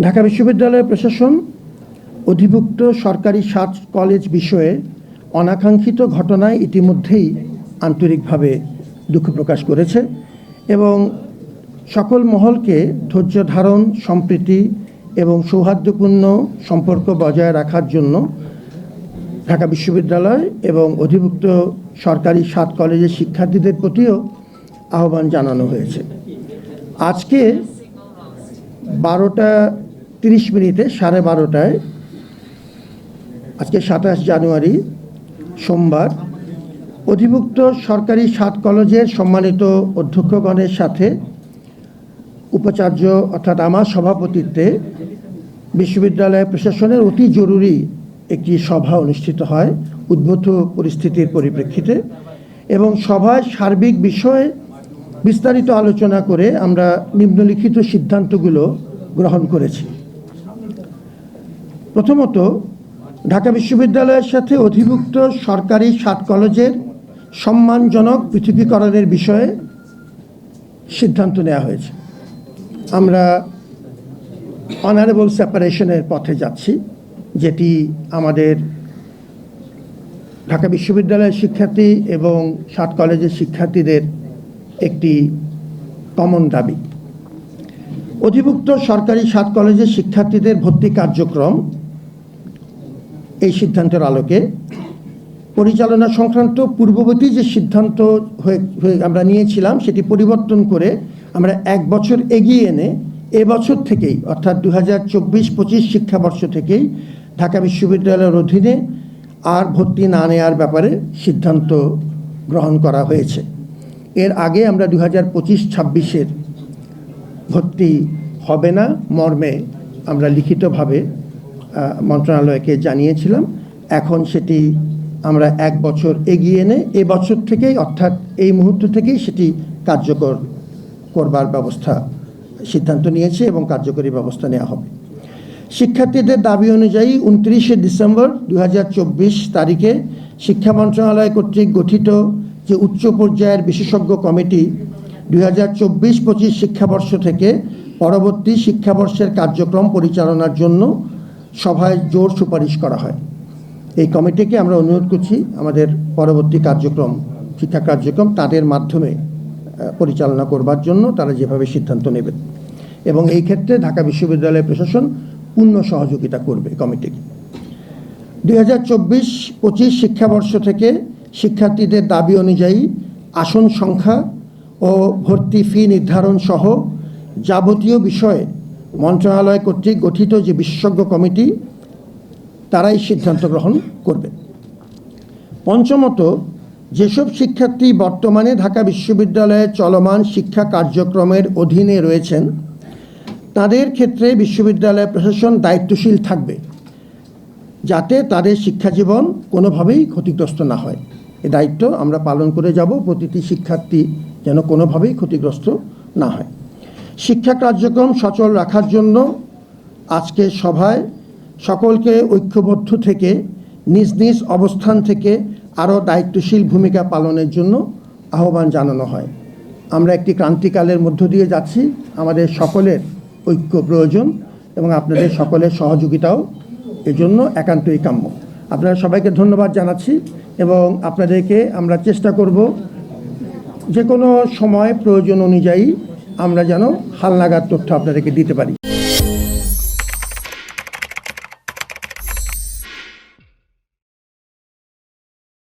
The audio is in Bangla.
ঢাকা বিশ্ববিদ্যালয় প্রশাসন অধিভুক্ত সরকারি 7 কলেজ বিষয়ে অনাকাঙ্ক্ষিত ঘটনায় ইতিমধ্যেই আন্তরিকভাবে দুঃখ প্রকাশ করেছে এবং সকল মহলকে ধৈর্য ধারণ, সম্প্রীতি এবং সৌহার্দ্যপূর্ণ সম্পর্ক বজায় রাখার জন্য ঢাকা বিশ্ববিদ্যালয় এবং অধিভুক্ত সরকারি 7 কলেজের শিক্ষার্থীদের প্রতিও আহ্বান জানানো হয়েছে। আজকে 12:30 12:30 আজকে 27 জানুয়ারি সোমবার অধিভুক্ত সরকারি 7 কলেজের সম্মানিত অধ্যক্ষগণের সাথে উপাচার্য অর্থাৎ আমার সভাপতিত্বে বিশ্ববিদ্যালয় প্রশাসনের অতি জরুরি একটি সভা অনুষ্ঠিত হয় উদ্ভূত পরিস্থিতির পরিপ্রেক্ষিতে এবং সভায় সার্বিক বিষয়ে বিস্তারিত আলোচনা করে আমরা নিম্নলিখিত সিদ্ধান্তগুলো গ্রহণ করেছি। প্রথমত, ঢাকা বিশ্ববিদ্যালয়ের সাথে অধিভুক্ত সরকারি 7 কলেজের সম্মানজনক পৃথকীকরণের বিষয়ে সিদ্ধান্ত নেওয়া হয়েছে। আমরা অনারেবল সেপারেশনের পথে যাচ্ছি, যেটি আমাদের ঢাকা বিশ্ববিদ্যালয়ের শিক্ষার্থী এবং 7 কলেজের শিক্ষার্থীদের একটি কমন দাবি। অধিভুক্ত সরকারি 7 কলেজের শিক্ষার্থীদের ভর্তি কার্যক্রম এই সিদ্ধান্তের আলোকে পরিচালনা সংক্রান্ত পূর্ববর্তী যে সিদ্ধান্ত আমরা নিয়েছিলাম সেটি পরিবর্তন করে আমরা 1 বছর এগিয়ে এনে এবছর থেকেই অর্থাৎ 2024-25 শিক্ষাবর্ষ থেকেই ঢাকা বিশ্ববিদ্যালয়ের অধীনে আর ভর্তি না নেওয়ার ব্যাপারে সিদ্ধান্ত গ্রহণ করা হয়েছে। এর আগে আমরা 2025-26 ভর্তি হবে না মর্মে আমরা লিখিতভাবে মন্ত্রণালয়কে জানিয়েছিলাম। এখন সেটি আমরা 1 বছর এগিয়ে এনে এবছর থেকেই অর্থাৎ এই মুহূর্ত থেকেই সেটি কার্যকর করবার ব্যবস্থা সিদ্ধান্ত নিয়েছে এবং কার্যকরী ব্যবস্থা নেওয়া হবে। শিক্ষার্থীদের দাবি অনুযায়ী 29 ডিসেম্বর 2024 তারিখে শিক্ষা মন্ত্রণালয় কর্তৃক গঠিত যে উচ্চ পর্যায়ের বিশেষজ্ঞ কমিটি 2024-25 শিক্ষাবর্ষ থেকে পরবর্তী শিক্ষাবর্ষের কার্যক্রম পরিচালনার জন্য সভায় জোর সুপারিশ করা হয়। এই কমিটিকে আমরা অনুরোধ করছি আমাদের পরবর্তী কার্যক্রম শিক্ষা কার্যক্রম তাদের মাধ্যমে পরিচালনা করবার জন্য তারা যেভাবে সিদ্ধান্ত নেবেন এবং এই ক্ষেত্রে ঢাকা বিশ্ববিদ্যালয় প্রশাসন পূর্ণ সহযোগিতা করবে কমিটিকে। 2024-25 শিক্ষাবর্ষ থেকে শিক্ষার্থীদের দাবি অনুযায়ী আসন সংখ্যা ও ভর্তি ফি নির্ধারণ সহ যাবতীয় বিষয়ে মন্ত্রণালয় কর্তৃক গঠিত যে বিশেষজ্ঞ কমিটি তারাই সিদ্ধান্ত গ্রহণ করবে। পঞ্চমত, যেসব শিক্ষার্থী বর্তমানে ঢাকা বিশ্ববিদ্যালয়ের চলমান শিক্ষা কার্যক্রমের অধীনে রয়েছেন তাদের ক্ষেত্রে বিশ্ববিদ্যালয় প্রশাসন দায়িত্বশীল থাকবে যাতে তাদের শিক্ষাজীবন কোনোভাবেই ক্ষতিগ্রস্ত না হয়। এই দায়িত্ব আমরা পালন করে যাব, প্রতিটি শিক্ষার্থী যেন কোনোভাবেই ক্ষতিগ্রস্ত না হয়। শিক্ষা কার্যক্রম সচল রাখার জন্য আজকের সভায় সকলকে ঐক্যবদ্ধ থেকে নিজ নিজ অবস্থান থেকে আরও দায়িত্বশীল ভূমিকা পালনের জন্য আহ্বান জানানো হয়। আমরা একটি ক্রান্তিকালের মধ্য দিয়ে যাচ্ছি, আমাদের সকলের ঐক্য প্রয়োজন এবং আপনাদের সকলের সহযোগিতাও এজন্য একান্তই কাম্য। আপনারা সবাইকে ধন্যবাদ জানাচ্ছি এবং আপনাদেরকে আমরা চেষ্টা করব যে কোনো সময় প্রয়োজন অনুযায়ী আমরা যেন হালনাগাদ তথ্য আপনাদেরকে দিতে পারি।